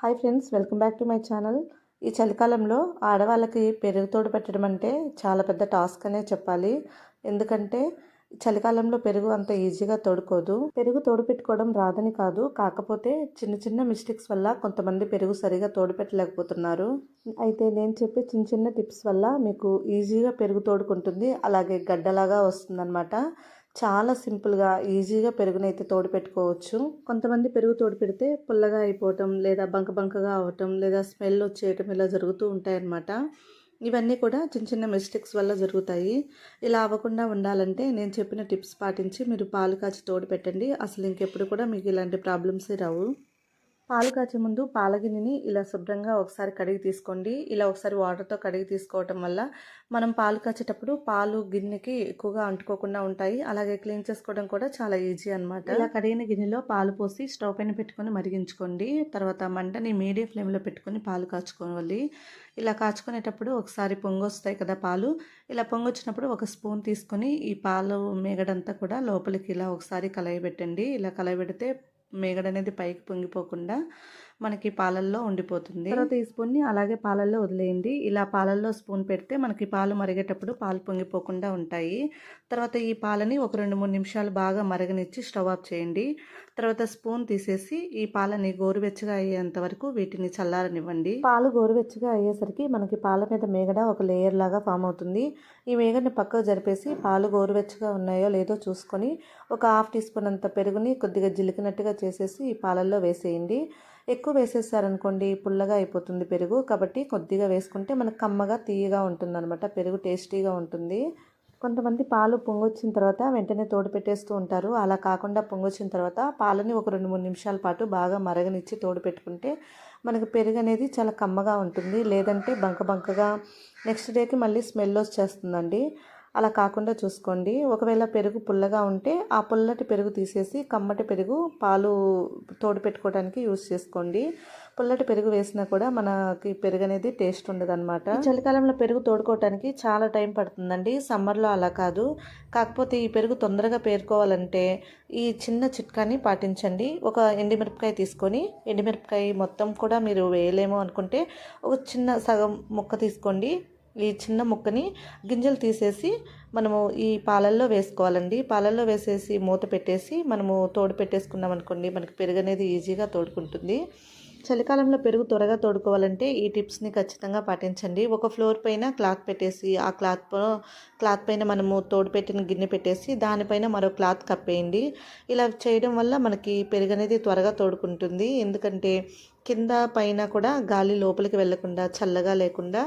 Hi friends, welcome back to my channel. ఈ చలికాలంలో ఆడవాళ్ళకి పెరుగు తోడు పెట్టడం అంటే చాలా పెద్ద టాస్క్ అనే చెప్పాలి. ఎందుకంటే చలికాలంలో పెరుగు అంత ఈజీగా తోడుకోదు. పెరుగు తోడు పెట్టుకోవడం రాదని కాదు, కాకపోతే చిన్న చిన్న మిస్టేక్స్ వల్ల కొంతమంది పెరుగు సరిగా తోడు పెట్టలేకపోతున్నారు. అయితే నేను చెప్పే చిన్న చిన్న టిప్స్ వల్ల మీకు ఈజీగా పెరుగు తోడుకుంటుంది, అలాగే గడ్డలాగా వస్తుందన్నమాట. చాలా సింపుల్గా ఈజీగా పెరుగునైతే తోడు పెట్టుకోవచ్చు. కొంతమంది పెరుగు తోడు పెడితే పుల్లగా అయిపోవటం, లేదా బంకగా అవటం, లేదా స్మెల్ వచ్చేయటం ఇలా జరుగుతూ ఉంటాయన్నమాట. ఇవన్నీ కూడా చిన్న చిన్న మిస్టేక్స్ వల్ల జరుగుతాయి. ఇలా అవ్వకుండా ఉండాలంటే నేను చెప్పిన టిప్స్ పాటించి మీరు పాలు కాచి తోడు పెట్టండి. అసలు ఇంకెప్పుడు కూడా మీకు ఇలాంటి ప్రాబ్లమ్సే రావు. పాలు కాచే ముందు పాల గిన్నెని ఇలా శుభ్రంగా ఒకసారి కడిగి తీసుకోండి. ఇలా ఒకసారి వాటర్తో కడిగి తీసుకోవటం వల్ల మనం పాలు కాచేటప్పుడు పాలు గిన్నెకి ఎక్కువగా అంటుకోకుండా ఉంటాయి. అలాగే క్లీన్ చేసుకోవడం కూడా చాలా ఈజీ అనమాట. ఇలా కడిగిన గిన్నెలో పాలు పోసి స్టవ్ పైన పెట్టుకొని మరిగించుకోండి. తర్వాత మంటని మీడియం ఫ్లేమ్లో పెట్టుకొని పాలు కాచుకోవాలి. ఇలా కాచుకునేటప్పుడు ఒకసారి పొంగొస్తాయి కదా పాలు. ఇలా పొంగొచ్చినప్పుడు ఒక స్పూన్ తీసుకొని ఈ పాలు మేగడంతా కూడా లోపలికి ఇలా ఒకసారి కలయబెట్టండి. ఇలా కలయబెడితే మేగడ అనేది పైకి పొంగిపోకుండా మనకి పాలల్లో ఉండిపోతుంది. తర్వాత ఈ స్పూన్ని అలాగే పాలల్లో వదిలేయండి. ఇలా పాలల్లో స్పూన్ పెడితే మనకి పాలు మరిగేటప్పుడు పాలు పొంగిపోకుండా ఉంటాయి. తర్వాత ఈ పాలని ఒక 2-3 నిమిషాలు బాగా మరగనిచ్చి స్టవ్ ఆఫ్ చేయండి. తర్వాత స్పూన్ తీసేసి ఈ పాలని గోరువెచ్చగా అయ్యేంత వరకు వీటిని చల్లారనివ్వండి. పాలు గోరువెచ్చగా అయ్యేసరికి మనకి పాల మీద మేగడ ఒక లేయర్ లాగా ఫామ్ అవుతుంది. ఈ మేగడని పక్కకు జరిపేసి పాలు గోరువెచ్చగా ఉన్నాయో లేదో చూసుకొని ఒక 1/2 టీ స్పూన్ అంత పెరుగుని కొద్దిగా జిలికినట్టుగా చేసేసి ఈ పాలల్లో వేసేయండి. ఎక్కువ వేసేసారనుకోండి పుల్లగా అయిపోతుంది పెరుగు. కాబట్టి కొద్దిగా వేసుకుంటే మనకు కమ్మగా తీయగా ఉంటుందన్నమాట. పెరుగు టేస్టీగా ఉంటుంది. కొంతమంది పాలు పొంగొచ్చిన తర్వాత వెంటనే తోడు పెట్టేస్తూ ఉంటారు. అలా కాకుండా పొంగొచ్చిన తర్వాత పాలని ఒక 2-3 నిమిషాల పాటు బాగా మరగనిచ్చి తోడు పెట్టుకుంటే మనకు పెరుగు అనేది చాలా కమ్మగా ఉంటుంది. లేదంటే బంకగా నెక్స్ట్ డేకి మళ్ళీ స్మెల్ వచ్చేస్తుందండి. అలా కాకుండా చూసుకోండి. ఒకవేళ పెరుగు పుల్లగా ఉంటే ఆ పుల్లటి పెరుగు తీసేసి కమ్మటి పెరుగు పాలు తోడు పెట్టుకోవడానికి యూజ్ చేసుకోండి. పుల్లటి పెరుగు వేసినా కూడా మనకి పెరుగు అనేది టేస్ట్ ఉండదన్నమాట. చలికాలంలో పెరుగు తోడుకోవడానికి చాలా టైం పడుతుందండి. సమ్మర్లో అలా కాదు. కాకపోతే ఈ పెరుగు తొందరగా పేరుకోవాలంటే ఈ చిన్న చిట్కాని పాటించండి. ఒక ఎండుమిరపకాయ తీసుకొని, ఎండుమిరపకాయ మొత్తం కూడా మీరు వేయలేమో అనుకుంటే ఒక చిన్న సగం ముక్క తీసుకోండి. ఈ చిన్న ముక్కని గింజలు తీసేసి మనము ఈ పాలల్లో వేసుకోవాలండి. పాలల్లో వేసేసి మూత పెట్టేసి మనము తోడు పెట్టేసుకున్నాం అనుకోండి, మనకి పెరుగు అనేది ఈజీగా తోడుకుంటుంది. చలికాలంలో పెరుగు త్వరగా తోడుకోవాలంటే ఈ టిప్స్ని ఖచ్చితంగా పాటించండి. ఒక ఫ్లోర్ పైన క్లాత్ పెట్టేసి ఆ క్లాత్ పైన మనము తోడు పెట్టిన గిన్నె పెట్టేసి దానిపైన మరో క్లాత్ కప్పేయండి. ఇలా చేయడం వల్ల మనకి పెరుగు అనేది త్వరగా తోడుకుంటుంది. ఎందుకంటే కింద పైన కూడా గాలి లోపలికి వెళ్లకుండా చల్లగా లేకుండా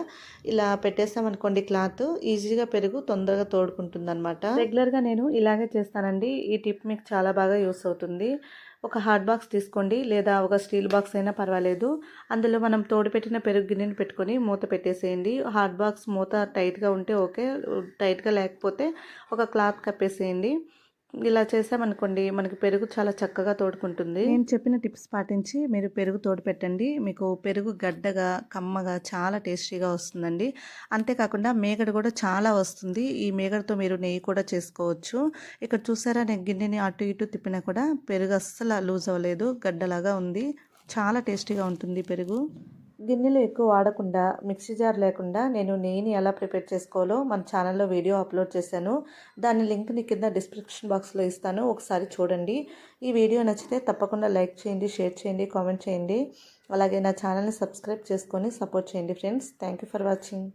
ఇలా పెట్టేసామనుకోండి క్లాత్, ఈజీగా పెరుగు తొందరగా తోడుకుంటుంది అనమాట. రెగ్యులర్గా నేను ఇలాగే చేస్తానండి. ఈ టిప్ మీకు చాలా బాగా యూస్ అవుతుంది. ఒక హాట్ బాక్స్ తీసుకోండి, లేదా ఒక స్టీల్ బాక్స్ అయినా పర్వాలేదు. అందులో మనం తోడు పెట్టిన పెరుగు గిన్నెని పెట్టుకొని మూత పెట్టేసేయండి. హాట్ బాక్స్ మూత టైట్గా ఉంటే ఓకే, టైట్గా లేకపోతే ఒక క్లాత్ కప్పేసేయండి. ఇలా చేసామనుకోండి మనకి పెరుగు చాలా చక్కగా తోడుకుంటుంది. నేను చెప్పిన టిప్స్ పాటించి మీరు పెరుగు తోడు పెట్టండి. మీకు పెరుగు గడ్డగా కమ్మగా చాలా టేస్టీగా వస్తుందండి. అంతేకాకుండా మేగడ కూడా చాలా వస్తుంది. ఈ మేగడతో మీరు నెయ్యి కూడా చేసుకోవచ్చు. ఇక్కడ చూసారా, నేను గిన్నెని అటు ఇటు తిప్పినా కూడా పెరుగు అస్సలు లూజ్ అవ్వలేదు, గడ్డలాగా ఉంది. చాలా టేస్టీగా ఉంటుంది పెరుగు. గిన్నెలు ఎక్కువ వాడకుండా, మిక్సీ జార్ లేకుండా నేను నెయ్యిని ఎలా ప్రిపేర్ చేసుకోవాలో మన ఛానల్లో వీడియో అప్లోడ్ చేశాను. దాని లింక్ని కింద డిస్క్రిప్షన్ బాక్స్లో ఇస్తాను, ఒకసారి చూడండి. ఈ వీడియో నచ్చితే తప్పకుండా లైక్ చేయండి, షేర్ చేయండి, కామెంట్ చేయండి. అలాగే నా ఛానల్ని సబ్స్క్రైబ్ చేసుకొని సపోర్ట్ చేయండి friends. Thank you for watching.